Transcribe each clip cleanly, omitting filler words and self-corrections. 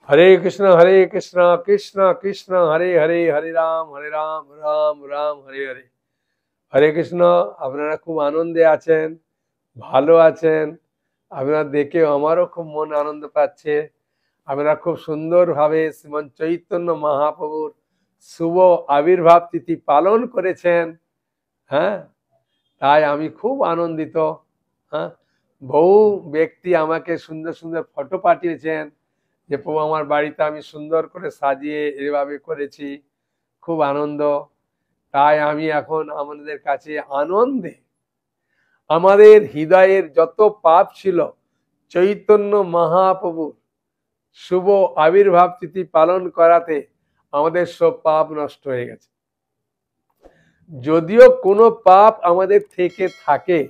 हरे कृष्ण कृष्ण कृष्ण हरे हरे, हरे राम राम राम हरे हरे। हरे कृष्ण। আপনারা খুব আনন্দে আছেন, ভালো আছেন। আপনারা দেখে আমারও খুব মন আনন্দ পাচ্ছে। আপনারা খুব সুন্দরভাবে শ্রীমন চৈতন্য মহাপ্রভুর শুভ আবির্ভাব তিথি পালন করেছেন। হ্যাঁ, তাই আমি খুব আনন্দিত। হ্যাঁ, বহু ব্যক্তি আমাকে সুন্দর সুন্দর ফটো পাঠিয়েছেন যে প্রভু আমার বাড়িতে আমি সুন্দর করে সাজিয়ে এভাবে করেছি, খুব আনন্দ। তাই আমি এখন আমাদের কাছে আনন্দে আমাদের হৃদয়ের যত পাপ ছিল চৈতন্য মহাপ্রভুর শুভ আবির্ভাব তিথি পালন করাতে আমাদের সব পাপ নষ্ট হয়ে গেছে। যদিও কোনো পাপ আমাদের থেকে থাকে,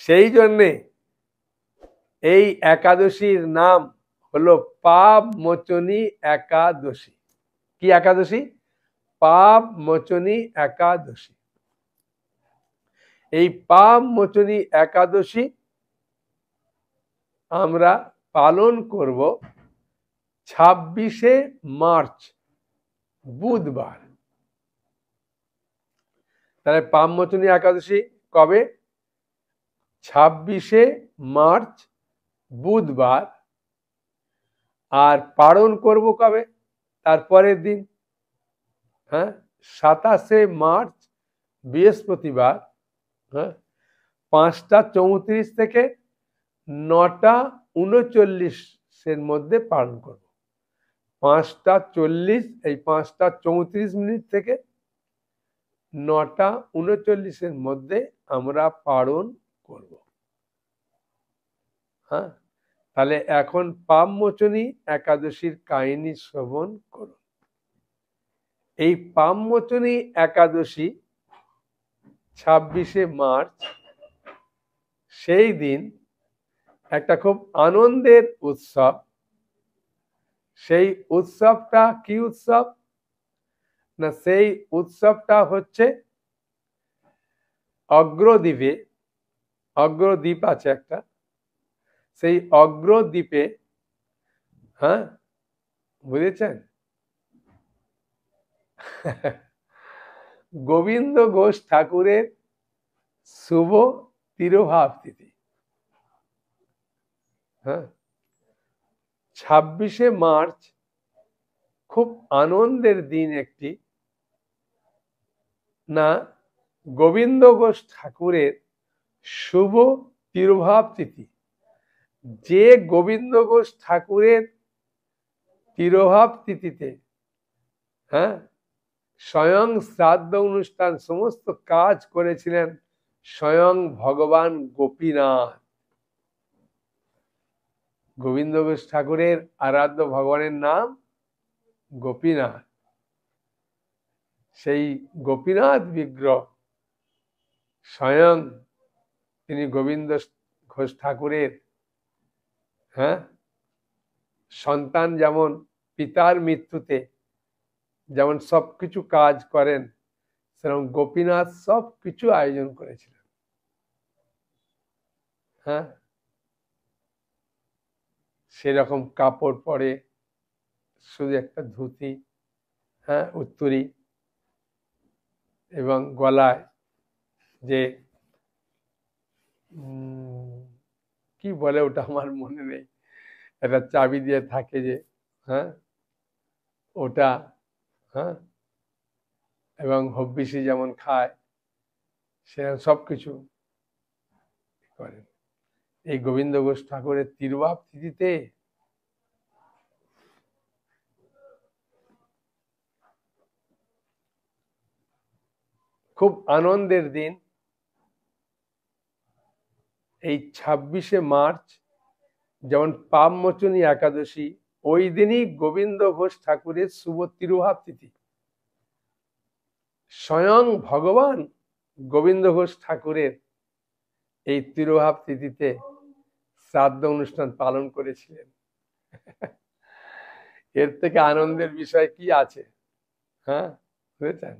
সেই জন্যে এই একাদশীর নাম হলো পাপ মোচনী একাদশী। কি একাদশী? পাপ মোচনী একাদশী। এই পাপ মোচনী একাদশী আমরা পালন করব 26শে মার্চ বুধবার। তাহলে পাপ মোচনী একাদশী কবে? 26শে মার্চ বুধবার। আর পালন করব কবে? তারপরের দিন, হ্যাঁ, 27শে মার্চ বৃহস্পতিবার। হ্যাঁ, 5:34 থেকে 9:39 মধ্যে পালন করব। 5:40, এই 5:34 থেকে 9:39 মধ্যে আমরা পালন করব। হ্যাঁ, তাহলে এখন পাপ মোচনী একাদশীর কাহিনী শ্রবণ করুন। এই পাপ মোচনী একাদশী 26শে মার্চ, সেই দিন একটা খুব আনন্দের উৎসব। সেই উৎসবটা কি উৎসব না? সেই উৎসবটা হচ্ছে অগ্রদ্বীপে, অগ্রদ্বীপ আছে একটা, সেই অগ্রদ্বীপে, হ্যাঁ, বুঝেছেন, গোবিন্দ ঘোষ ঠাকুরের শুভ তিরোভাব তিথি। হ্যাঁ, 26শে মার্চ খুব আনন্দের দিন একটি, না, গোবিন্দ ঘোষ ঠাকুরের শুভ তিরোভাব তিথি। যে গোবিন্দ ঘোষ ঠাকুরের তিরোভাব তিথিতে, হ্যাঁ, স্বয়ং শ্রাদ্ধ অনুষ্ঠান সমস্ত কাজ করেছিলেন স্বয়ং ভগবান গোপীনাথ। গোবিন্দ ঘোষ ঠাকুরের আরাধ্য ভগবানের নাম গোপীনাথ। সেই গোপীনাথ বিগ্রহ স্বয়ং তিনি গোবিন্দ ঘোষ ঠাকুরের, হ্যাঁ, সন্তান যেমন পিতার মৃত্যুতে যেমন সবকিছু কাজ করেন, সেরকম গোপীনাথ সবকিছু আয়োজন করেছিলেন। হ্যাঁ, সেরকম কাপড় পরে, শুধু একটা ধুতি, হ্যাঁ, উত্তরী, এবং গলায় যে কি বলে ওটা আমার মনে নেই, একটা চাবি দিয়ে থাকে যে, হ্যাঁ, ওটা, হ্যাঁ, এবং হব্বিসি যেমন খায় সেরকম সবকিছু করেন। এই গোবিন্দ ঘোষ ঠাকুরের তিরোভাব তিথিতে খুব আনন্দের দিন। এই 26শে মার্চ যেমন পাপ মোচনী একাদশী, ওই দিনই গোবিন্দ ঘোষ ঠাকুরের শুভ তিরোভাব তিথি। স্বয়ং ভগবান গোবিন্দ ঘোষ ঠাকুরের এই তিরোভাব তিথিতে শ্রাদ্ধ অনুষ্ঠান পালন করেছিলেন। এর থেকে আনন্দের বিষয় কি আছে? হ্যাঁ, বুঝেছেন?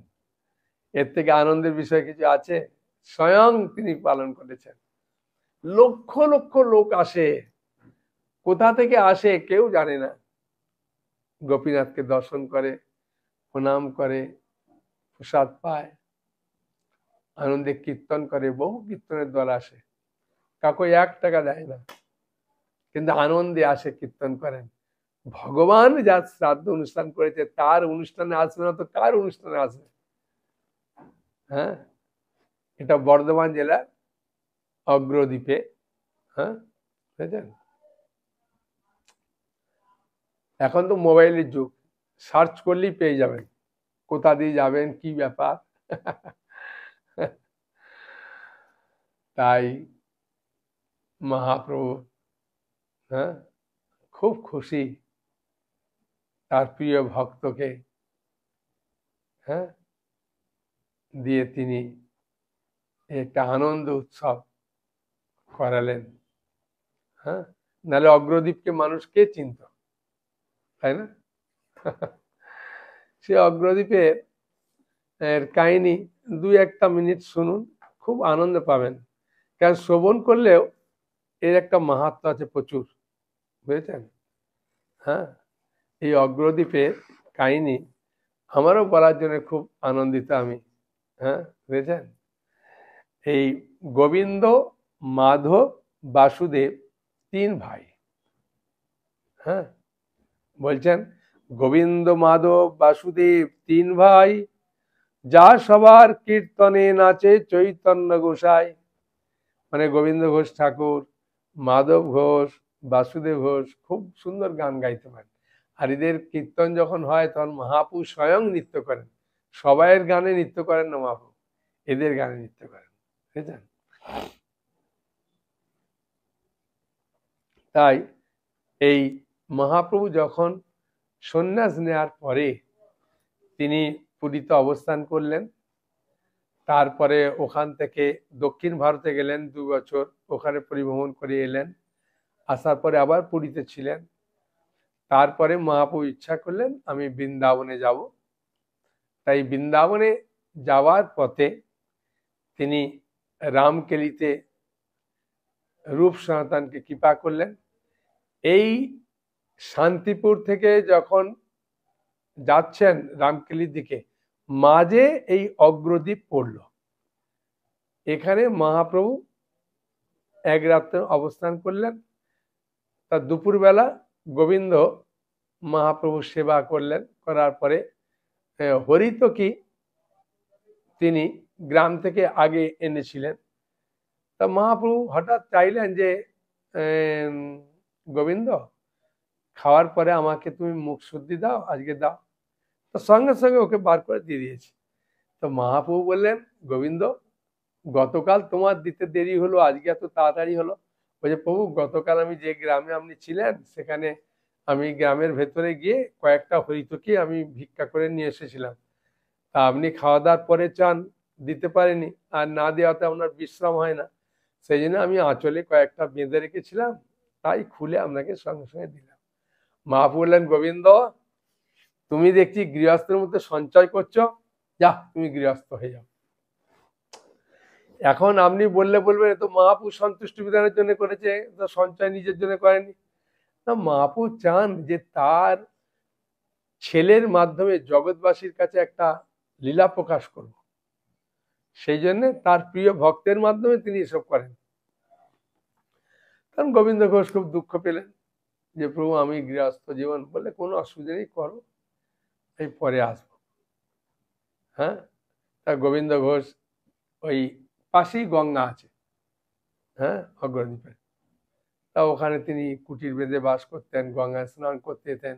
এর থেকে আনন্দের বিষয় কিছু আছে? স্বয়ং তিনি পালন করেছেন। লক্ষ লক্ষ লোক আসে, কোথা থেকে আসে কেউ জানে না। গোপীনাথকে দর্শন করে, প্রণাম করে, প্রসাদ পায়, আনন্দে কীর্তন করে। বহু কীর্তনের দল আসে, কাউকে 1 টাকা দেয় না, কিন্তু আনন্দে আসে, কীর্তন করেন। ভগবান যার শ্রাদ্ধ অনুষ্ঠান করেছে তার অনুষ্ঠানে আসবে না তো কার অনুষ্ঠানে আসবে? হ্যাঁ, এটা বর্ধমান জেলার অগ্রদ্বীপে। হ্যাঁ, বুঝেছেন? এখন তো মোবাইলের যুগ, সার্চ করলেই পেয়ে যাবেন কোথা দিয়ে যাবেন, কি ব্যাপার। তাই মহাপ্রভু, হ্যাঁ, খুব খুশি তার প্রিয় ভক্তকে, হ্যাঁ, দিয়ে তিনি একটা আনন্দ উৎসব করালেন। হ্যাঁ, নাহলে অগ্রদ্বীপকে মানুষ কে চিনত, তাই না? সে অগ্রদ্বীপের কাহিনী 2-1 মিনিট শুনুন, খুব আনন্দ পাবেন। কারণ শ্রবণ করলেও এর একটা মাহাত্ম্য আছে প্রচুর, বুঝেছেন? হ্যাঁ, এই অগ্রদ্বীপের কাহিনী আমারও বলার জন্য খুব আনন্দিত আমি। হ্যাঁ, বুঝেছেন? এই গোবিন্দ, মাধব, বাসুদেব 3 ভাই। হ্যাঁ, বলছেন গোবিন্দ, মাধব, বাসুদেব 3 ভাই, যা সবার কীর্তনে নাচে চৈতন্য গোসাই। মানে গোবিন্দ ঘোষ ঠাকুর, মাধব ঘোষ, বাসুদেব ঘোষ খুব সুন্দর গান গাইতে পারেন। আর এদের কীর্তন যখন হয় তখন মহাপ্রভু স্বয়ং নৃত্য করেন। সবাইয়ের গানে নৃত্য করেন না মহাপ্রভু, এদের গানে নৃত্য করেন, বুঝেছেন? তাই এই মহাপ্রভু যখন সন্ন্যাস নেওয়ার পরে তিনি পুরীতে অবস্থান করলেন। তারপরে ওখান থেকে দক্ষিণ ভারতে গেলেন 2 বছর, ওখানে পরিভ্রমণ করে এলেন। আসার পরে আবার পুরীতে ছিলেন। তারপরে মহাপ্রভু ইচ্ছা করলেন আমি বৃন্দাবনে যাব। তাই বৃন্দাবনে যাওয়ার পথে তিনি রামকেলিতে রূপ সনাতনকে কৃপা করলেন। এই শান্তিপুর থেকে যখন যাচ্ছেন রামকেলির দিকে, মাঝে এই অগ্রদ্বীপ পড়ল। এখানে মহাপ্রভু 1 রাত্রে অবস্থান করলেন। তার দুপুরবেলা গোবিন্দ মহাপ্রভু সেবা করলেন, করার পরে হরিতকি তিনি গ্রাম থেকে আগে এনেছিলেন। তা মহাপ্রভু হঠাৎ চাইলেন যে গোবিন্দ, খাওয়ার পরে আমাকে তুমি মুখ শুদ্ধি দাও, আজকে দাও। তো সঙ্গে সঙ্গে ওকে বার করে দিয়ে দিয়েছি। তো মহাপ্রভু বললেন, গোবিন্দ, গতকাল তোমার দিতে দেরি হলো, আজকে এত তাড়াতাড়ি হলো? বলছে, প্রভু গতকাল আমি যে গ্রামে আপনি ছিলেন সেখানে আমি গ্রামের ভেতরে গিয়ে কয়েকটা হরিতকি আমি ভিক্ষা করে নিয়ে এসেছিলাম। তা আপনি খাওয়া দাওয়ার পরে চান, দিতে পারেনি, আর না দেওয়াতে আপনার বিশ্রাম হয় না, সেই জন্য আমি আঁচলে কয়েকটা বেঁধে রেখেছিলাম, তাই খুলে আপনাকে সঙ্গে সঙ্গে দিলাম। মহাপ্রভু বললেন, গোবিন্দ, তুমি দেখছি গৃহস্থের মধ্যে সঞ্চয় করছো, যা তুমি গৃহস্থ হয়ে যাও। এখন আপনি বললে বলবেন এ তো মহাপ্রভু সন্তুষ্টি বিধানের জন্য করেছে, তো সঞ্চয় নিজের জন্য করেনি। না, মহাপ্রভু চান যে তার ছেলের মাধ্যমে জগৎবাসীর কাছে একটা লীলা প্রকাশ করব, সেই জন্য তার প্রিয় ভক্তের মাধ্যমে তিনি এসব করেন। তখন গোবিন্দ ঘোষ খুব দুঃখ পেলেন যে প্রভু আমি গৃহস্থ জীবন। বলে কোনো অসুবিধা নেই, করো, এই পরে আসবো। হ্যাঁ, তা গোবিন্দ ঘোষ ওই পাশেই গঙ্গা আছে, হ্যাঁ, অগ্রদ্বীপে। তা ওখানে তিনি কুটির বেঁধে বাস করতেন, গঙ্গায় স্নান করতে যেতেন।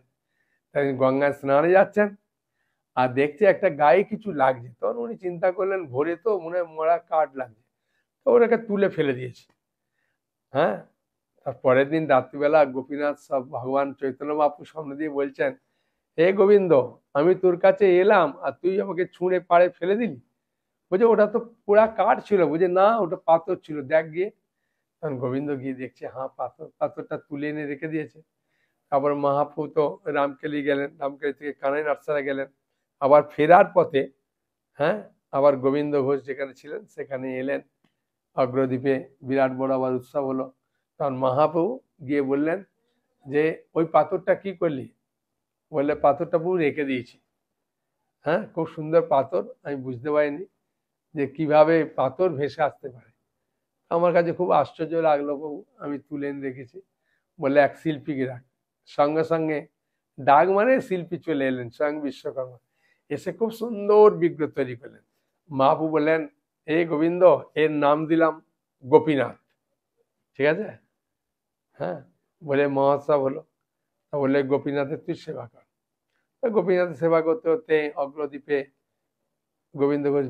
তাই গঙ্গায় স্নানে যাচ্ছেন আর দেখছে একটা গায়ে কিছু লাগছে। তখন উনি চিন্তা করলেন ভোরে তো মনে হয় মরা কাঠ লাগছে, তো ওটাকে তুলে ফেলে দিয়েছে। হ্যাঁ, তার পরের দিন রাত্রিবেলা গোপীনাথ সব ভগবান চৈতন্য মহাপ্রভু সামনে দিয়ে বলছেন, হে গোবিন্দ, আমি তোর কাছে এলাম আর তুই আমাকে ছুঁড়ে পাড়ে ফেলে দিলি। বলছে ওটা তো পোড়া কাঠ ছিল। বুঝে না, ওটা পাথর ছিল, দেখ গিয়ে। তখন গোবিন্দ গিয়ে দেখছে, হ্যাঁ পাথর, পাথরটা তুলে এনে রেখে দিয়েছে। তারপর মহাপ্রভু তো রামকেলি গেলেন, রামকেলি থেকে কানাই নার্সারা গেলেন। আবার ফেরার পথে, হ্যাঁ, আবার গোবিন্দ ঘোষ যেখানে ছিলেন সেখানে এলেন। অগ্রদ্বীপে বিরাট বড় আবার উৎসব হলো। তখন মহাপ্রভু গিয়ে বললেন যে ওই পাথরটা কি করলি? বললে পাথরটা পুরো রেখে দিয়েছি। হ্যাঁ, খুব সুন্দর পাথর, আমি বুঝতে পারিনি যে কিভাবে পাথর ভেসে আসতে পারে। আমার কাছে খুব আশ্চর্য লাগলো বাবু, আমি তুলে এনে রেখেছি। বলে এক শিল্পীকে ডাক। সঙ্গে সঙ্গে ডাক মানে শিল্পী চলে এলেন, স্বয়ং বিশ্বকর্মা এসে খুব সুন্দর বিগ্রহ তৈরি করলেন। মহাপু বললেন, এ গোবিন্দ, এর নাম দিলাম গোপীনাথ। ঠিক আছে? হ্যাঁ, বলে মহোৎসব হলো। বললে গোপীনাথের তুই সেবা কর। গোপীনাথের সেবা করতে করতে অগ্রদ্বীপে গোবিন্দ ঘোষ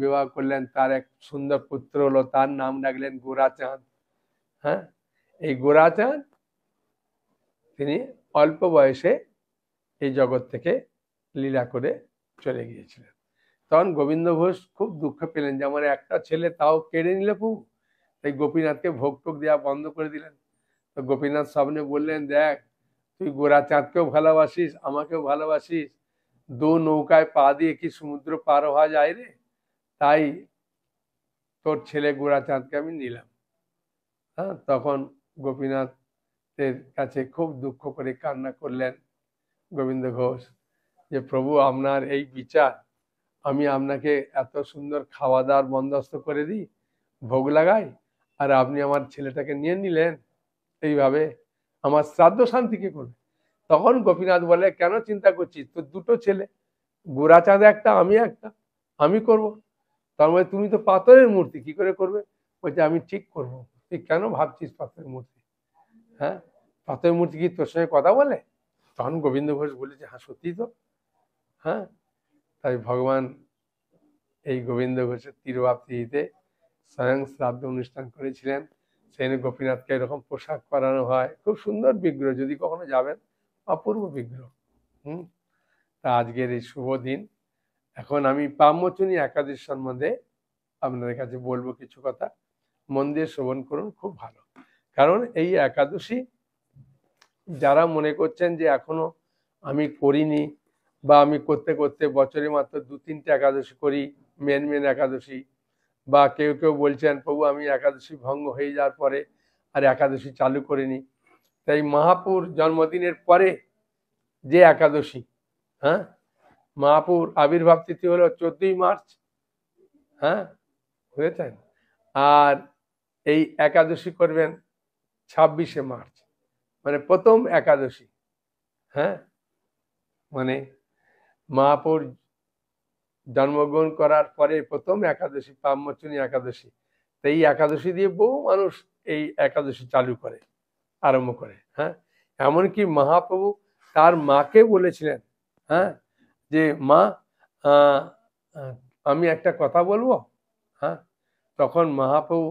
বিবাহ করলেন। তার এক সুন্দর পুত্র হলো, তার নাম রাখলেন গোরাচাঁদ। হ্যাঁ, এই গোরাচাঁদ তিনি অল্প বয়সে এই জগৎ থেকে লীলা করে চলে গিয়েছিলেন। তখন গোবিন্দ ঘোষ খুব দুঃখ পেলেন যে আমার একটা ছেলে তাও কেড়ে নিলে প্রভু। তাই গোপীনাথকে ভোগ টোক দেওয়া বন্ধ করে দিলেন। তো গোপীনাথ সামনে বললেন, দেখ, তুই গোরাচাঁদকেও ভালোবাসিস, আমাকেও ভালোবাসিস, দু নৌকায় পা দিয়ে কি সমুদ্র পার হওয়া যায় রে? তাই তোর ছেলে গোরাচাঁদকে আমি নিলাম। হ্যাঁ, তখন গোপীনাথের কাছে খুব দুঃখ করে কান্না করলেন গোবিন্দ ঘোষ যে প্রভু, আপনার এই বিচার, আমি আপনাকে এত সুন্দর খাওয়া দাওয়ার বন্দোবস্ত করে দিই, ভোগ লাগাই, আর আপনি আমার ছেলেটাকে নিয়ে নিলেন এইভাবে, আমার শ্রাদ্ধ শান্তি কে করবে? তখন গোপীনাথ বলে, কেন চিন্তা করছিস, তোর দুটো ছেলে, গোরাচাঁদ একটা, আমি একটা, আমি করব। তার মানে তুমি তো পাথরের মূর্তি, কি করে করবে? বলছে, আমি ঠিক করব। তুই কেন ভাবছিস পাথরের মূর্তি? হ্যাঁ, পাথরের মূর্তি কি তোর সঙ্গে কথা বলে? তখন গোবিন্দ ঘোষ বলেছে, হ্যাঁ সত্যি তো। হ্যাঁ, তাই ভগবান এই গোবিন্দ ঘোষের তিরুভাবতিতে স্বয়ং শ্রাদ্ধ অনুষ্ঠান করেছিলেন। সেখানে গোপীনাথকে এরকম পোশাক পরানো হয়, খুব সুন্দর বিগ্রহ, যদি কখনো যাবেন, অপূর্ব বিগ্রহ। তা আজকের এই শুভ দিন, এখন আমি পাপমোচনী একাদশী সম্বন্ধে আপনাদের কাছে বলবো কিছু কথা। মন দিয়ে শ্রবণ করুন, খুব ভালো। কারণ এই একাদশী যারা মনে করছেন যে এখনো আমি করিনি, বা আমি করতে করতে বছরে মাত্র 2-3টে একাদশী করি, মেন একাদশী, বা কেউ কেউ বলছেন প্রভু আমি একাদশী ভঙ্গ হয়ে যাওয়ার পরে আর একাদশী চালু করিনি। তাই মহাপুর জন্মদিনের পরে যে একাদশী, হ্যাঁ, মহাপুর আবির্ভাব তিথি হলো 14ই মার্চ। হ্যাঁ, বুঝেছেন? আর এই একাদশী করবেন 26শে মার্চ, মানে প্রথম একাদশী। হ্যাঁ, মানে মহাপুর জন্মগ্রহণ করার পরে প্রথম একাদশী, পাপমোচনী একাদশী। তো এই একাদশী দিয়ে বহু মানুষ এই একাদশী চালু করে, আরম্ভ করে। হ্যাঁ, এমনকি মহাপ্রভু তার মাকে বলেছিলেন, হ্যাঁ, যে মা, আমি একটা কথা বলবো। হ্যাঁ, তখন মহাপ্রভু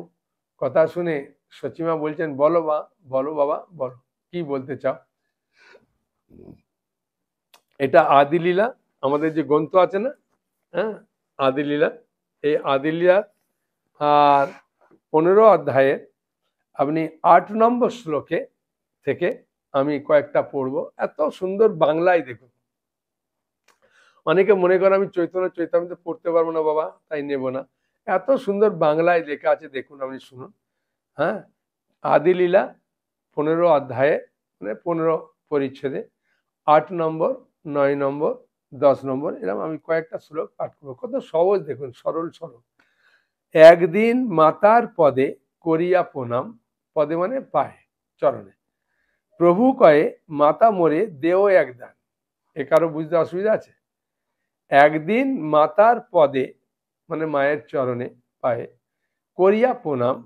কথা শুনে সচিমা বলছেন, বলো মা, বলো বাবা, বলো, কি বলতে চাও? এটা আদিলীলা, আমাদের যে গ্রন্থ আছে না, হ্যাঁ, আদিলীলা, এই আদিলীলা আর 15 অধ্যায়ে আপনি 8 নম্বর শ্লোকে থেকে আমি কয়েকটা পড়বো। এত সুন্দর বাংলায়, দেখুন, অনেকে মনে করে আমি চৈতন্য চৈতামৃত পড়তে পারবো না বাবা, তাই নেব না। এত সুন্দর বাংলায় লেখা আছে, দেখুন, আপনি শুনুন। হ্যাঁ, আদিলীলা 15 অধ্যায়ে, মানে 15 পরিচ্ছেদে 8 নম্বর, 9 নম্বর, 10 নম্বর, এরকম আমি কয়েকটা শ্লোক পাঠ করবো। কত সহজ, দেখুন, সরল সরল। একদিন মাতার পদে করিয়া প্রণাম, পদে মানে পায়ে, চরণে, প্রভু কয়ে মাতা মোরে দেও এক দান। এ কারো বুঝতে অসুবিধা আছে? একদিন মাতার পদে মানে মায়ের চরণে, পায়ে করিয়া প্রণাম,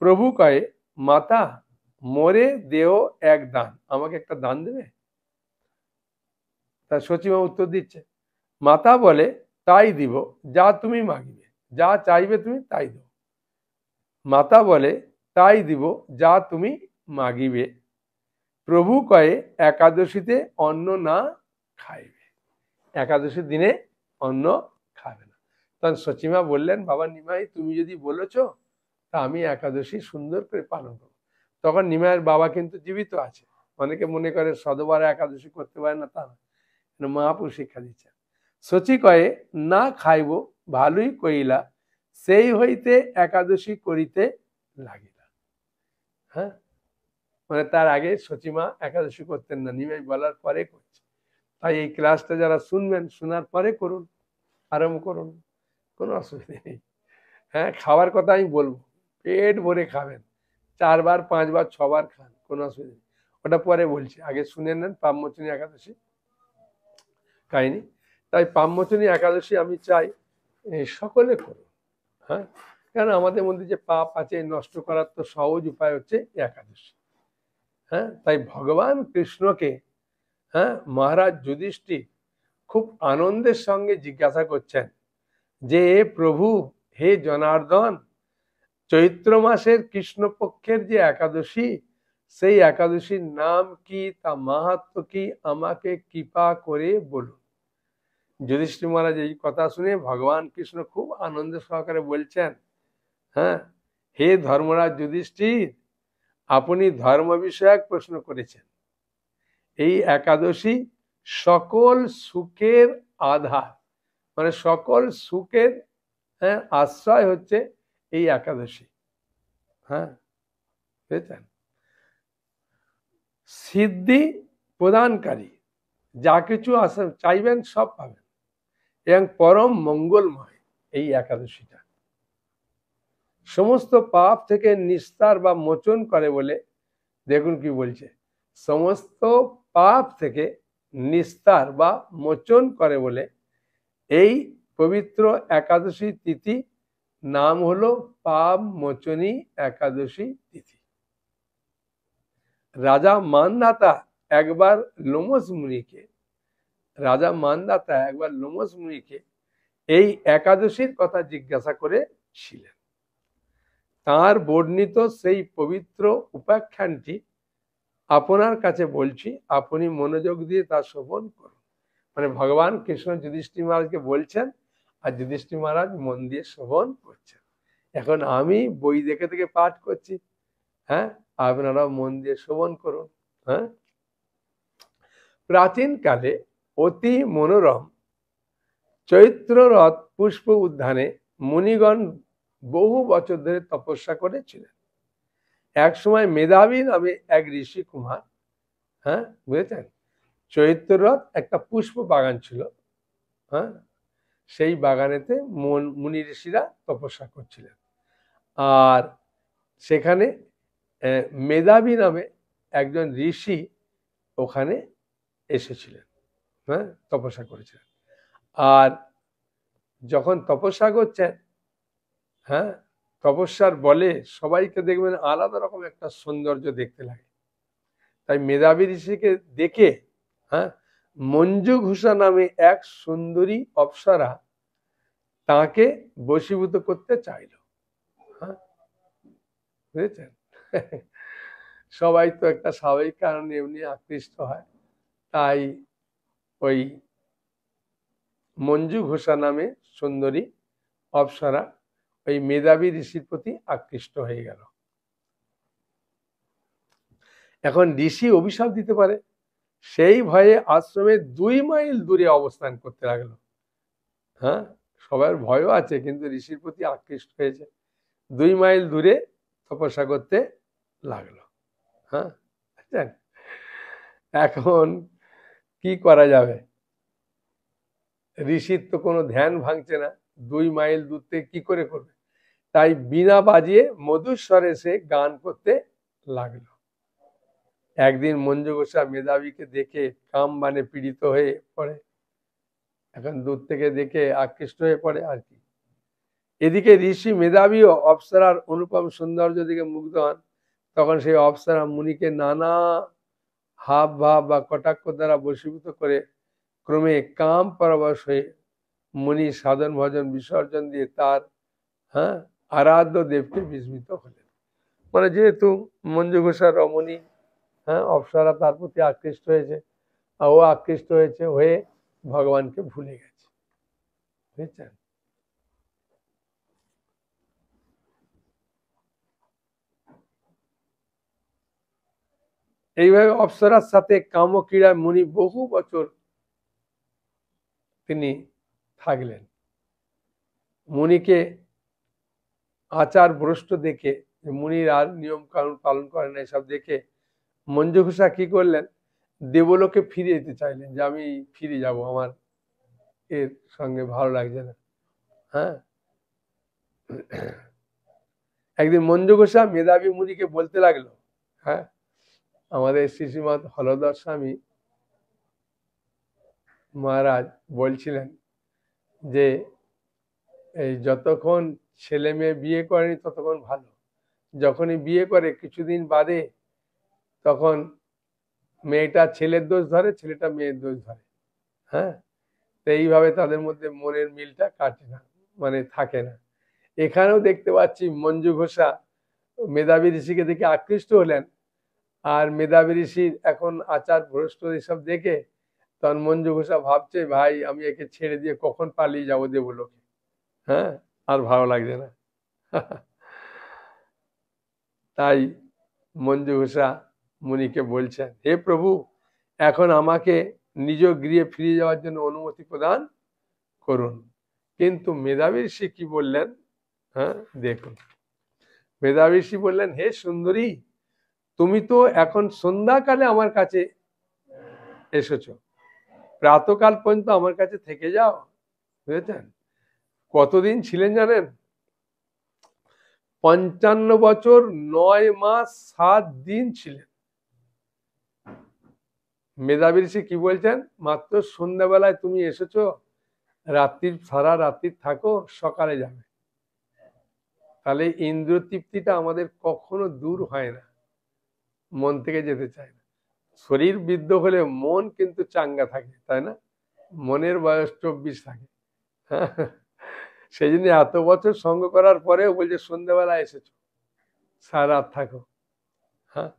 প্রভু কয়ে মাতা মোরে দেও এক দান, আমাকে একটা দান দেবে? তার সচিমা উত্তর দিচ্ছে, মাতা বলে, তাই দিব, যা তুমি মাগিবে, যা চাইবে তুমি তাই দেব। মাতা বলে, তাই দিব, যা তুমি মাগিবে। প্রভু কয়ে একাদশীতে অন্ন না খাইবে, একাদশীর দিনে অন্ন খাবে না। তখন সচিমা বললেন, বাবা নিমাই, তুমি যদি বলেছ, তা আমি একাদশী সুন্দর করে পালন করবো। তখন নিমাইয়ের বাবা কিন্তু জীবিত আছে। অনেকে মনে করে সদবার একাদশী করতে পারে না, তা না, মহাপুর শিক্ষা দিচ্ছে। সচি কয়ে না খাইব, ভালোই কইলা, সেই হইতে একাদশী করিতে লাগিলা। হ্যাঁ, মানে তার আগে সচিমা একাদশী করতেন না, নিমাই বলার পরে করছে। তাই এই ক্লাসটা যারা শুনবেন, শোনার পরে করুন, আরম্ভ করুন, কোনো অসুবিধা নেই। হ্যাঁ, খাওয়ার কথা আমি বলবো, পেট ভরে খাবেন, 4 বার 5 বার 6 বার খান, কোনো অসুবিধা নেই। ওটা পরে বলছি, আগে শুনে নেন পাপমোচনী একাদশী কাহিনী। তাই পাপমোচনী একাদশী আমি চাই সকলে করুন। হ্যাঁ, কারণ আমাদের মধ্যে যে পাপ আছে নষ্ট করার তো সহজ উপায় হচ্ছে একাদশী। হ্যাঁ, তাই ভগবান কৃষ্ণকে মহারাজ যুধিষ্ঠির খুব আনন্দের সঙ্গে জিজ্ঞাসা করছেন যে প্রভু, হে জনার্দন, চৈত্র মাসের কৃষ্ণপক্ষের যে একাদশী, সেই একাদশীর নাম কি, তা মাহাত্ম্য কি, আমাকে কৃপা করে বলুন। যুধিষ্ঠির মহারাজ এই কথা শুনে ভগবান কৃষ্ণ খুব আনন্দ সহকারে বলছেন, হ্যাঁ, হে ধর্মরাজ যুধিষ্ঠির, আপনি ধর্ম বিষয়ক প্রশ্ন করেছেন। এই একাদশী সকল সুখের আধার, মানে সকল সুখের আশ্রয় হচ্ছে এই একাদশী। হ্যাঁ, বুঝেছেন? সিদ্ধি প্রদানকারী, যা কিছু চাইবেন সব পাবেন, এবং পরম মঙ্গলময় এই একাদশীটা। সমস্ত পাপ থেকে নিস্তার বা মোচন করে বলে, দেখুন কি বলছে, সমস্ত পাপ থেকে নিস্তার বা মোচন করে বলে এই পবিত্র একাদশী তিথি নাম হলো পাপ মোচনী একাদশী তিথি। রাজা মানদাতা একবার লোমশ মুনিকে এই একাদশীর কথা জিজ্ঞাসা করেছিলেন। তার বর্ণিত সেই পবিত্র উপাখ্যানটি আপনার কাছে বলছি, আপনি মনোযোগ দিয়ে তা শ্রবণ করুন। মানে ভগবান কৃষ্ণ যুধিষ্ঠির মহারাজকে বলছেন, আর যুধিষ্ঠির মহারাজ মন দিয়ে শ্রবণ করছেন। এখন আমি বই দেখে থেকে পাঠ করছি, হ্যাঁ, আপনারা মন দিয়ে শ্রবণ করুন। হ্যাঁ, প্রাচীনকালে অতি মনোরম চৈত্র রথ পুষ্প উদ্যানে মুনিগণ বহু বছর ধরে তপস্যা করেছিলেন। এক সময় মেধাবী নামে এক ঋষি কুমার, হ্যাঁ বুঝেছেন, চৈত্র রথ একটা পুষ্প বাগান ছিল, হ্যাঁ, সেই বাগানেতে মুনি ঋষিরা তপস্যা করছিলেন। আর সেখানে মেধাবী নামে একজন ঋষি ওখানে এসেছিলেন, হ্যাঁ, তপস্যা করেছিলেন। আর যখন তপস্যা করছেন, হ্যাঁ, তপস্যার বলে সবাইকে দেখবেন আলাদা রকম একটা সৌন্দর্য দেখতে লাগে। তাই মেধাবী ঋষিকে দেখে, হ্যাঁ, মঞ্জু ঘোষা নামে এক সুন্দরী অপ্সরা তাকে বশীভূত করতে চাইল। হ্যাঁ, বুঝেছেন? সবাই তো একটা স্বাভাবিক কারণে এমনি আকৃষ্ট হয়। তাই ওই মঞ্জু ঘোষা নামে সুন্দরী অপ্সরা ওই মেধাবী ঋষির প্রতি আকৃষ্ট হয়ে গেল। এখন ঋষি অভিশাপ দিতে পারে, সেই ভয়ে আশ্রমে 2 মাইল দূরে অবস্থান করতে লাগলো। হ্যাঁ, সবার ভয়ও আছে, কিন্তু ঋষির প্রতি আকৃষ্ট হয়েছে, 2 মাইল দূরে তপস্যা করতে লাগলো। হ্যাঁ, এখন কি করা যাবে, ঋষির তো কোনো ধ্যান ভাঙছে না, 2 মাইল দূর থেকে কি করে করবে। তাই বীণা বাজিয়ে মধুস্বরে সে গান করতে লাগলো। একদিন মঞ্জু ঘোষা মেধাবীকে দেখে কাম মানে পীড়িত হয়ে পড়ে। এখন দূর থেকে দেখে আকৃষ্ট হয়ে পড়ে আর কি। এদিকে ঋষি মেধাবীও অপ্সরার অনুপম সৌন্দর্য দিকে মুগ্ধ হন। তখন সেই অপ্সরা মুনিকে নানা হাব ভাব বা কটাক্ষ দ্বারা বশীভূত করে ক্রমে কাম পরবশ হয়ে মুনি সাধন ভজন বিসর্জন দিয়ে তার, হ্যাঁ, আরাধ্য দেবকে বিস্মিত হলেন। মানে যেহেতু মঞ্জু ঘোষার রমণী, হ্যাঁ, অপ্সরা তার প্রতি আকৃষ্ট হয়েছে, আর ও আকৃষ্ট হয়ে ভগবানকে ভুলে গেছে। বুঝছেন? এইভাবে অপ্সরার সাথে কামক্রীড়া মুনি বহু বছর তিনি থাকলেন। মুনিকে আচার ভ্রষ্ট দেখে, মুনির আর নিয়ম কানুন পালন করে না, এসব দেখে মঞ্জু ঘোষা কি করলেন, দেবলোকে ফিরে যেতে চাইলেন, যে আমি ফিরে যাব, আমার এর সঙ্গে ভালো লাগছে না। হ্যাঁ, একদিন মঞ্জু ঘোষা মেধাবী মুনিকে বলতে লাগলো, হ্যাঁ, আমাদের শ্রীশ্রীমৎ হলধর স্বামী মহারাজ বলছিলেন যে এই যতক্ষণ ছেলে মেয়ে বিয়ে করেনি ততক্ষণ ভালো, যখনই বিয়ে করে কিছুদিন বাদে তখন মেয়েটা ছেলের দোষ ধরে, ছেলেটা মেয়ের দোষ ধরে। হ্যাঁ, তো এইভাবে তাদের মধ্যে মনের মিলটা কাটে না, মানে থাকে না। এখানেও দেখতে পাচ্ছি মঞ্জু ঘোষা মেধাবী ঋষিকে দেখে আকৃষ্ট হলেন, আর মেধাবী ঋষির এখন আচার ভ্রষ্ট এসব দেখে তখন মঞ্জু ঘোষা ভাবছে, ভাই আমি একে ছেড়ে দিয়ে কখন পালিয়ে যাবো দেবলোকে। হ্যাঁ, আর ভালো লাগছে না। তাই মঞ্জু ঘোষা মুনিকে বলছেন, হে প্রভু, এখন আমাকে নিজ গৃহে ফিরে যাওয়ার জন্য অনুমতি প্রদান করুন। কিন্তু মেধাবী ঋষি কি বললেন, হ্যাঁ দেখুন, মেধাবী ঋষি বললেন, হে সুন্দরী, তুমি তো এখন সন্ধ্যাকালে আমার কাছে এসেছো, প্রাতকাল পর্যন্ত আমার কাছে থেকে যাও। বুঝেছেন? কতদিন ছিলেন জানেন? 55 বছর 9 মাস 7 দিন ছিলেন। মেধাবী ঋষি কি বলছেন, মাত্র সন্ধ্যাবেলায় তুমি এসেছো, রাত্রির সারা রাত্রি থাকো, সকালে যাবে। তাহলে ইন্দ্রিয় তৃপ্তিটা আমাদের কখনো দূর হয় না, মন থেকে যেতে চায় না। শরীর বৃদ্ধ হলে মন কিন্তু চাঙ্গা থাকে, তাই না? মনের বয়স 24 থাকে। সেই জন্য এত বছর সঙ্গ করার পরেও বলছে সন্ধ্যাবেলা এসেছো, সারা রাত থাকো। হ্যাঁ,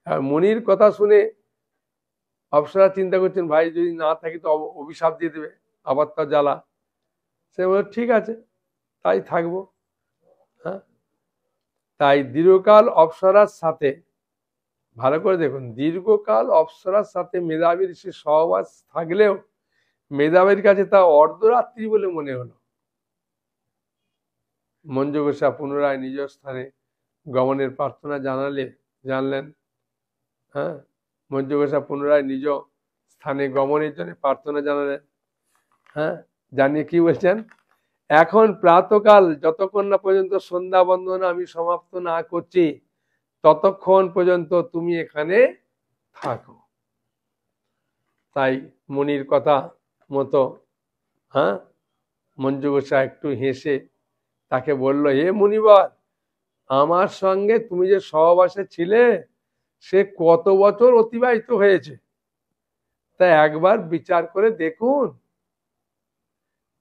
আর মুনির কথা শুনে অপ্সরা চিন্তা করছেন, ভাই যদি না থাকি তো অভিশাপ দিয়ে দেবে, আবার তার জ্বালা। সে বলে ঠিক আছে, তাই থাকবো। হ্যাঁ, তাই দীর্ঘকাল অপ্সরার সাথে, ভালো করে দেখুন, দীর্ঘকাল অপ্সরার সাথে মেধাবী ঋষির সহবাস থাকলেও মেধাবীর কাছে তা অর্ধরাত্রি বলে মনে হলো। মঞ্জু ঘোষা পুনরায় নিজ স্থানে গমনের প্রার্থনা জানলেন। হ্যাঁ, মঞ্জু ঘোষা পুনরায় নিজ স্থানে গমনের জন্য প্রার্থনা জানালেন। হ্যাঁ, জানিয়ে কি বলছেন, এখন প্রাতকাল যতক্ষণ না পর্যন্ত সন্ধ্যা বন্দনা আমি সমাপ্ত না করছি ততক্ষণ পর্যন্ত তুমি এখানে থাকো। তাই মুনির কথা মতো, হ্যাঁ, মঞ্জু ঘোষা একটু হেসে তাকে বলল, হে মুনিবর, আমার সঙ্গে তুমি যে সহবাসে ছিলে সে কত বছর অতিবাহিত হয়েছে, তা একবার বিচার করে দেখুন।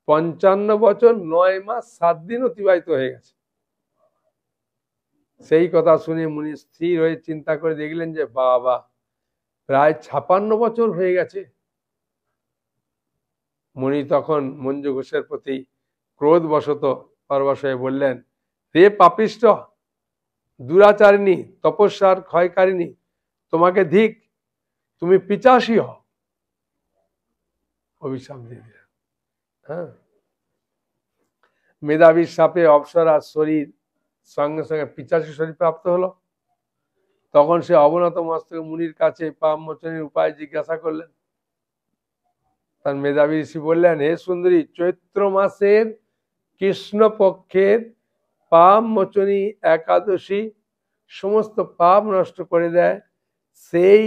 55 বছর 9 মাস 7 দিন অতিবাহিত হয়ে গেছে। সেই কথা শুনে মুনি স্থির হয়ে চিন্তা করে দেখলেন যে বাবা, প্রায় 56 বছর হয়ে গেছে। মুনি তখন মঞ্জু ঘোষের প্রতি ক্রোধবশত পরবশ হয়ে বললেন, হে পাপিষ্ঠ, দুরাচারিণী, তপস্যার ক্ষয়কারিণী, তোমাকে ধিক, তুমি পিচাসী হও। অভিশাপ দিয়ে দিলেন। হ্যাঁ, মেধাবীর সাপে অপ্সরার শরীর সঙ্গে সঙ্গে পিচাসী শরীর প্রাপ্ত হলো। তখন সে অবনত মস্তকে মুনির কাছে পাপ মোচনের উপায় জিজ্ঞাসা করলেন। তার মেধাবী ঋষি বললেন, হে সুন্দরী, চৈত্র মাসের কৃষ্ণপক্ষের পাপ মোচনী একাদশী সমস্ত পাপ নষ্ট করে দেয়। সেই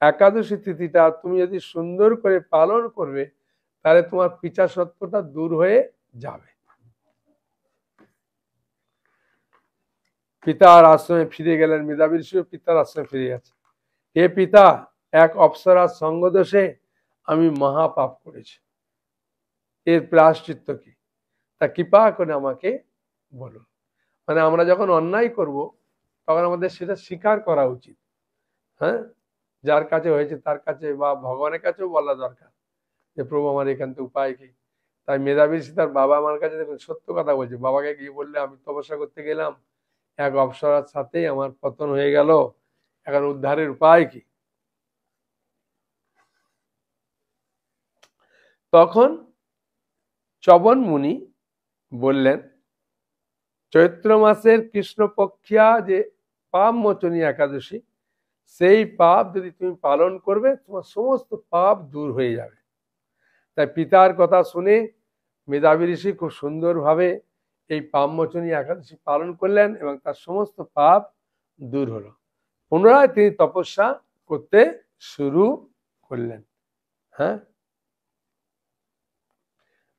একাদশী তিথিটা তুমি যদি সুন্দর করে পালন করবে তাহলে তোমার পিচাসত্বটা দূর হয়ে যাবে। পিতার আশ্রমে ফিরে গেলেন। মেধাবী ঋষিও পিতার আশ্রমে ফিরে গেছে। হে পিতা, এক অপ্সরার সঙ্গ দোষে আমি মহাপাপ করেছি, এর প্রায়শ্চিত্ত কি, তা কৃপা করে আমাকে বলুন। মানে আমরা যখন অন্যায় করব তখন আমাদের সেটা স্বীকার করা উচিত। হ্যাঁ, যার কাছে হয়েছে তার কাছে বা ভগবানের কাছেও বলা দরকার যে প্রভু আমার এখান থেকে উপায় কি। তাই মেধাবী ঋষি তার বাবা মার কাছে দেখুন সত্য কথা বলছে। বাবাকে গিয়ে বললে, আমি তপস্যা করতে গেলাম, এক অপ্সরার সাথেই আমার পতন হয়ে গেল, এখন উদ্ধারের উপায় কি। তখন চবন মুনি বললেন, চৈত্র মাসের কৃষ্ণপক্ষিয়া যে পাপ মোচনী একাদশী, সেই পাপ যদি তুমি পালন করবে তোমার সমস্ত পাপ দূর হয়ে যাবে। তাই পিতার কথা শুনে মেধাবী ঋষি খুব সুন্দরভাবে এই পাপমোচনী একাদশী পালন করলেন এবং তার সমস্ত পাপ দূর হলো। পুনরায় তিনি তপস্যা করতে শুরু করলেন। হ্যাঁ,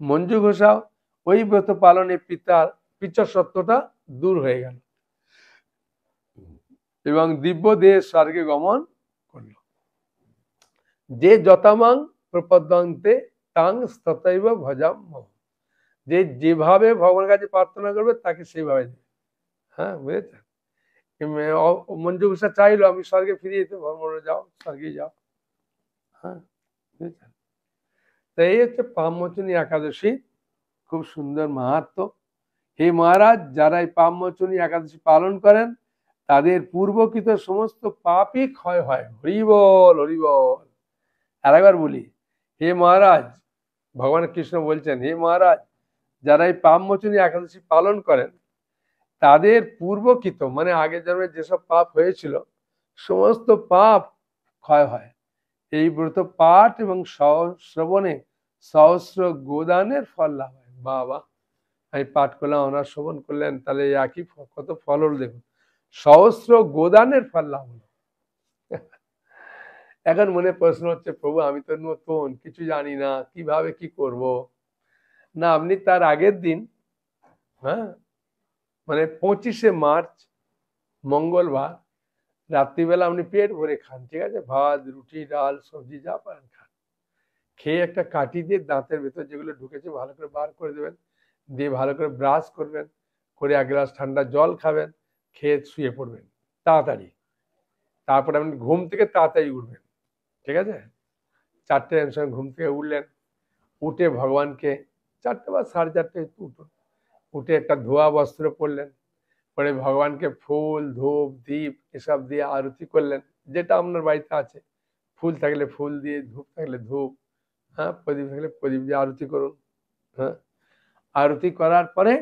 মঞ্জু ঘোষাও ওই ব্রত পালনে পিতার পিতৃসত্ত্বটা দূর হয়ে গেল এবং দিব্য দেহে স্বর্গে গমন করল। যে যতামাং প্রপদ্যন্তে তাং ততৈব ভজাম্যহম, যে যেভাবে ভগবানের কাছে প্রার্থনা করবে তাকে সেইভাবে দেবে। হ্যাঁ, বুঝেছেন? মঞ্জু ঘোষা চাইলো আমি স্বর্গে ফিরে যেতে, ভগবান যাও স্বর্গে যাও। হ্যাঁ, বুঝেছেন? তো এই হচ্ছে পাপমোচনী একাদশী, খুব সুন্দর মাহাত্ম্য। হে মহারাজ, যারা এই পাপমোচনী একাদশী পালন করেন তাদের পূর্বকৃত সমস্ত পাপই ক্ষয় হয়। হরি বল, হরি বল। আর একবার বলি, হে মহারাজ, ভগবান কৃষ্ণ বলছেন, হে মহারাজ, যারা এই পাপমোচনী একাদশী পালন করেন তাদের পূর্বকৃত মানে আগের জন্মে যেসব পাপ হয়েছিল সমস্ত পাপ ক্ষয় হয়। এই ব্রত পাঠ এবং শ্রবণে সহস্র গোদানের ফল লাভ হয়। বাবা, আমি পাঠ করলাম, ওনার শ্রবণ করলেন, তাহলে একই কত ফল হল দেখুন, সহস্র গোদানের ফল লাভ হলো। এখন মনে প্রশ্ন হচ্ছে, প্রভু আমি তো নতুন, কিছু জানি না, কিভাবে কি করব? না, আপনি তার আগের দিন, হ্যাঁ, মানে 25শে মার্চ মঙ্গলবার রাত্রিবেলা আপনি পেট ভরে খান, ঠিক আছে? ভাত, রুটি, ডাল, সবজি যা পারেন খান। খেয়ে একটা কাঠি দিয়ে দাঁতের ভেতর যেগুলো ঢুকেছে ভালো করে বার করে দেবেন, দিয়ে ভালো করে ব্রাশ করবেন, করে 1 গ্লাস ঠান্ডা জল খাবেন, খেয়ে শুয়ে পড়বেন তাড়াতাড়ি। তারপরে আপনি ঘুম থেকে তাড়াতাড়ি উঠবেন, ঠিক আছে? 4টের সময় ঘুম থেকে উঠলেন, উঠে ভগবানকে 4টে বা 4:30 উঠুন, উঠে একটা ধোয়া বস্ত্র পরলেন, পরে ভগবানকে ফুল, ধূপ, দীপ এসব দিয়ে আরতি করলেন, যেটা আপনার বাড়িতে আছে। ফুল থাকলে ফুল দিয়ে, ধূপ থাকলে ধূপ, হ্যাঁ, প্রদীপ থাকলে প্রদীপ দিয়ে আরতি করুন। হ্যাঁ, আরতি করার পরে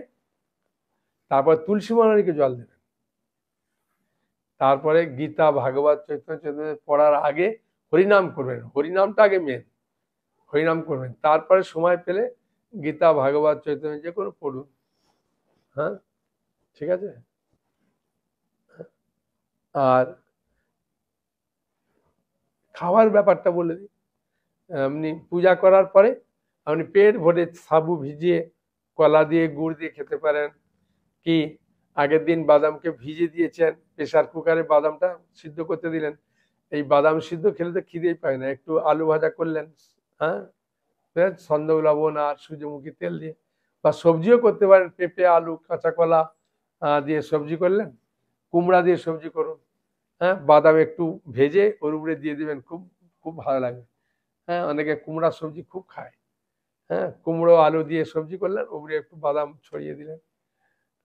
তারপর তুলসী মহারানীকে জল দেবেন। তারপরে গীতা, ভাগবত, চৈতন্য পড়ার আগে হরিনাম করবেন। হরিনামটা আগে মেন, হরিনাম করবেন। তারপরে সময় পেলে গীতা, ভাগবত, চৈতন্য যে কোনো পড়ুন। হ্যাঁ, ঠিক আছে? আর খাওয়ার ব্যাপারটা বলে দিই, আপনি পূজা করার পরে আপনি পেট ভরে সাবু ভিজিয়ে কলা দিয়ে গুড় দিয়ে খেতে পারেন, কি আগের দিন বাদামকে ভিজে দিয়েছেন, প্রেসার কুকারে বাদামটা সিদ্ধ করতে দিলেন, এই বাদাম সিদ্ধ খেলে তো খিদেই পায় না, একটু আলু ভাজা করলেন, হ্যাঁ, সন্দেহ লবণ আর সূর্যমুখী তেল দিয়ে, বা সবজিও করতে পারেন, পেঁপে, আলু, কাঁচা কলা দিয়ে সবজি করলেন, কুমড়া দিয়ে সবজি করুন, হ্যাঁ, বাদাম একটু ভেজে ওর উপরে দিয়ে দিবেন, খুব খুব ভালো লাগবে। হ্যাঁ, অনেকে কুমড়া সবজি খুব খায়। হ্যাঁ, কুমড়ো আলু দিয়ে সবজি করলেন, উপরে একটু বাদাম ছড়িয়ে দিলেন,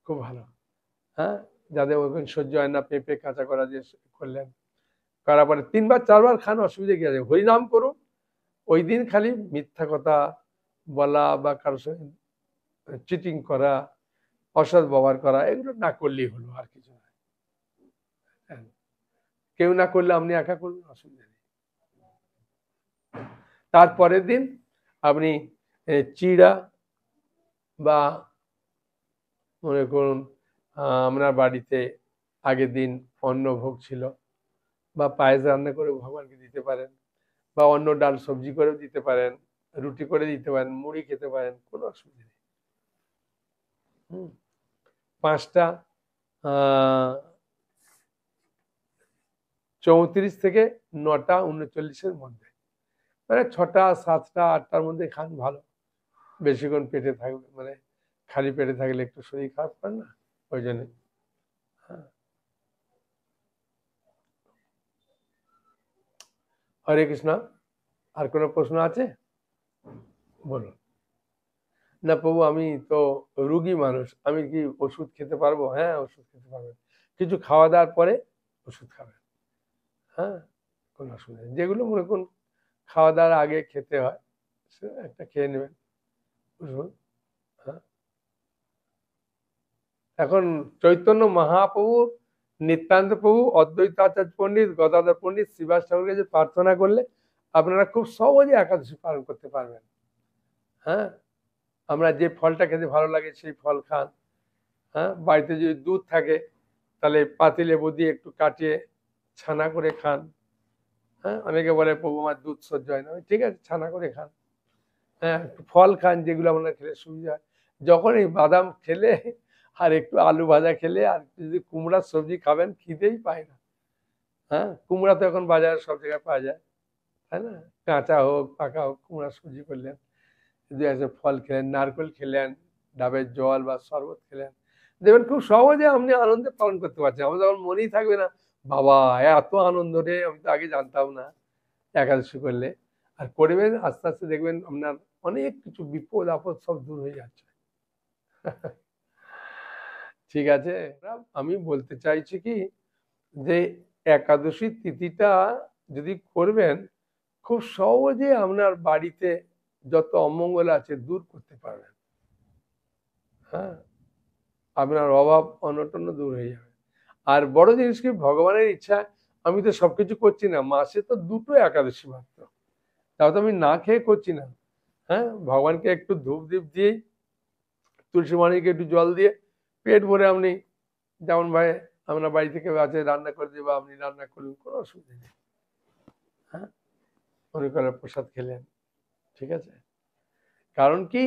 খুব ভালো। হ্যাঁ, যাদের ওখানে সহ্য হয় না, পেঁপে, কাঁচা কলা দিয়ে করলেন, করার পরে 3বার 4বার খান, অসুবিধা কি আছে? হরিনাম করুন। ওই দিন খালি মিথ্যা কথা বলা বা কারোর সঙ্গে চিটিং করা, অসৎ ব্যবহার করা, এগুলো না করলেই হলো, আর কিছু না। হ্যাঁ, কেউ না করলে আপনি একা করবেন, অসুবিধা নেই। তারপরের দিন আপনি চিড়া বা মনে করুন আপনার বাড়িতে আগের দিন অন্ন ভোগ ছিল, বা পায়েস রান্না করে ভগবানকে দিতে পারেন, বা অন্য ডাল সবজি করেও দিতে পারেন, রুটি করে দিতে পারেন, মুড়ি খেতে পারেন, কোনো অসুবিধা নেই। 5টা 34 থেকে 9টা 39-এর মধ্যে, মানে 6টা 7টা 8টার মধ্যে খান, ভালো। বেশিক্ষণ পেটে থাকবে মানে খালি পেটে থাকলে একটু শরীর খারাপ করে না, ওই জন্য। হ্যাঁ, হরে কৃষ্ণ। আর কোনো প্রশ্ন আছে? বলুন। না প্রভু, আমি তো রুগী মানুষ, আমি কি ওষুধ খেতে পারবো? হ্যাঁ, ওষুধ খেতে পারবেন, কিছু খাওয়া দাওয়ার পরে ওষুধ খাবেন। হ্যাঁ, কোনো অসুবিধা নেই। যেগুলো মনে করুন খাওয়া দাওয়ার আগে খেতে হয়, সে একটা খেয়ে নেবেন ওষুধ। হ্যাঁ, এখন চৈতন্য মহাপ্রভুর নিত্যান্ত প্রভু, অদ্বৈত আচার্য পণ্ডিত, গদাধর পণ্ডিত, শ্রীবাস ঠাকুরকে যে প্রার্থনা করলে আপনারা খুব সহজে একাদশী পালন করতে পারবেন। হ্যাঁ, আমরা যে ফলটা খেতে ভালো লাগে সেই ফল খান। হ্যাঁ, বাড়িতে যদি দুধ থাকে তাহলে পাতিলেবু দিয়ে একটু কাটিয়ে ছানা করে খান। হ্যাঁ, অনেকে বলে প্রভু আমার দুধ সহ্য হয় না, ঠিক আছে ছানা করে খান। হ্যাঁ, ফল খান যেগুলো আপনার খেলে সুবিধা হয়। যখন এই বাদাম খেলে আর একটু আলু ভাজা খেলে আর যদি কুমড়ার সবজি খাবেন, খিদেই পায় না। হ্যাঁ, কুমড়া তো এখন বাজারে সব জায়গায় পাওয়া যায়, তাই না? কাঁচা হোক পাকা হোক কুমড়ার সবজি করলেন, যদি একটা ফল খেলেন, নারকেল খেলেন, ডাবের জল বা শরবত খেলেন, দেখবেন খুব সহজে আপনি আনন্দে পালন করতে পারছেন। আমাদের তখন মনেই থাকবে না, বাবা এত আনন্দ রে, আমি তো আগে জানতাম না একাদশী করলে। আর করবেন, আস্তে আস্তে দেখবেন আপনার অনেক কিছু বিপদ আপদ সব দূর হয়ে যাচ্ছে। ঠিক আছে, আমি বলতে চাইছি কি, যে একাদশী তিথিটা যদি করবেন, খুব সহজে আপনার বাড়িতে যত অমঙ্গল আছে দূর করতে পারবেন। হ্যাঁ, আপনার অভাব অনটন দূর হয়ে যাবে। আর বড় জিনিস কি, ভগবানের ইচ্ছা, আমি তো সবকিছু করছি না, মাসে তো দুটো একাদশী মাত্র, তাও তো আমি না খেয়ে করছি না। হ্যাঁ, ভগবানকে একটু ধূপ দীপ দিয়ে, তুলসী মানিকে একটু জল দিয়ে পেট ভরে আপনি, যেমন ভাই আমরা বাড়ি থেকে আছে রান্না করে দিয়ে, বা আপনি রান্না করলেন, কোনো অসুবিধা নেই। হ্যাঁ, মনে করে প্রসাদ খেলেন, ঠিক আছে। কারণ কি,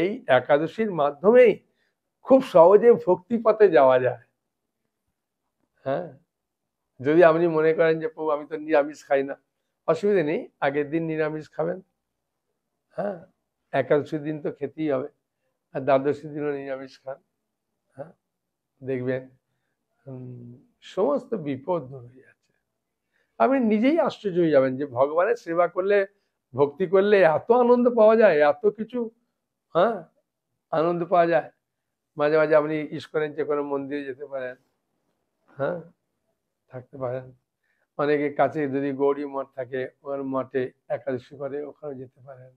এই একাদশীর মাধ্যমেই খুব সহজে ভক্তি পথে যাওয়া যায়। হ্যাঁ, যদি আপনি মনে করেন যে প্রভু আমি তো নিরামিষ খাই না, অসুবিধা নেই, আগের দিন নিরামিষ খাবেন। হ্যাঁ, একাদশীর দিন তো খেতেই হবে, আর দ্বাদশীর দিনও নিরামিষ খান। হ্যাঁ, দেখবেন সমস্ত বিপদ দূর হয়ে যাচ্ছে। আপনি নিজেই আশ্চর্য হয়ে যাবেন যে ভগবানের সেবা করলে, ভক্তি করলে এত আনন্দ পাওয়া যায়, এত কিছু। হ্যাঁ, আনন্দ পাওয়া যায়। মাঝে মাঝে আপনি ইস্কনের যে কোনো মন্দিরে যেতে পারেন। হ্যাঁ, থাকতে পারেন। অনেকে কাছে যদি গৌরী মঠ থাকে, ওর মঠে একাদশী করে, ওখানে যেতে পারেন।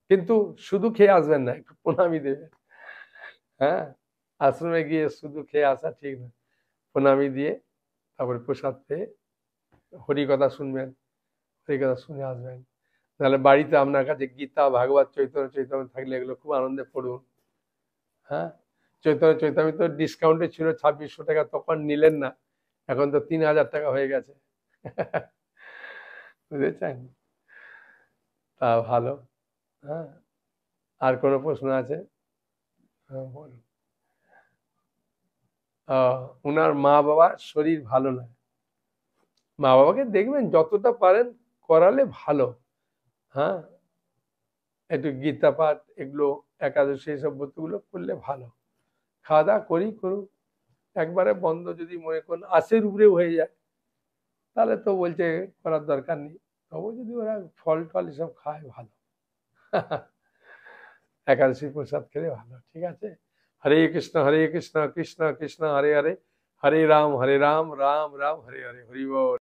কিন্তু শুধু খেয়ে আসবেন না, একটু প্রণামী দেবেন। হ্যাঁ, আশ্রমে গিয়ে শুধু খেয়ে আসা ঠিক না, প্রণামী দিয়ে তারপরে প্রসাদ পেয়ে হরি কথা শুনবেন, হরি কথা শুনে আসবেন। তাহলে বাড়িতে আপনার কাছে গীতা, ভাগবত, চৈতন্য চৈতন্য থাকলে এগুলো খুব আনন্দে পড়ুন। হ্যাঁ, চৈতন্য চৈতন্য তো ডিসকাউন্টে ছিল 2600 টাকা, তখন নিলেন না, এখন তো 3000 টাকা হয়ে গেছে। বুঝেছেন? তা ভালো। হ্যাঁ, আর কোনো প্রশ্ন আছে? হ্যাঁ, বলুন। ওনার মা বাবার শরীর ভালো নয়, মা বাবাকে দেখবেন যতটা পারেন করালে ভালো। হ্যাঁ, একটু গীতা পাঠ, এগুলো একাদশী এসব ব্রতগুলো করলে ভালো। খাওয়া দাওয়া করুক, একবারে বন্ধ যদি মনে করেন আশের উপরেও হয়ে যায়, তাহলে তো বলছে করার দরকার নেই। তবু যদি ওরা ফল টল এসব খায়, ভালো। একাদশী প্রসাদ খেলে ভালো, ঠিক আছে। হরে কৃষ্ণ কৃষ্ণ কৃষ্ণ হরে হরে, হরে রাম রাম রাম হরে হরে, হরি বল।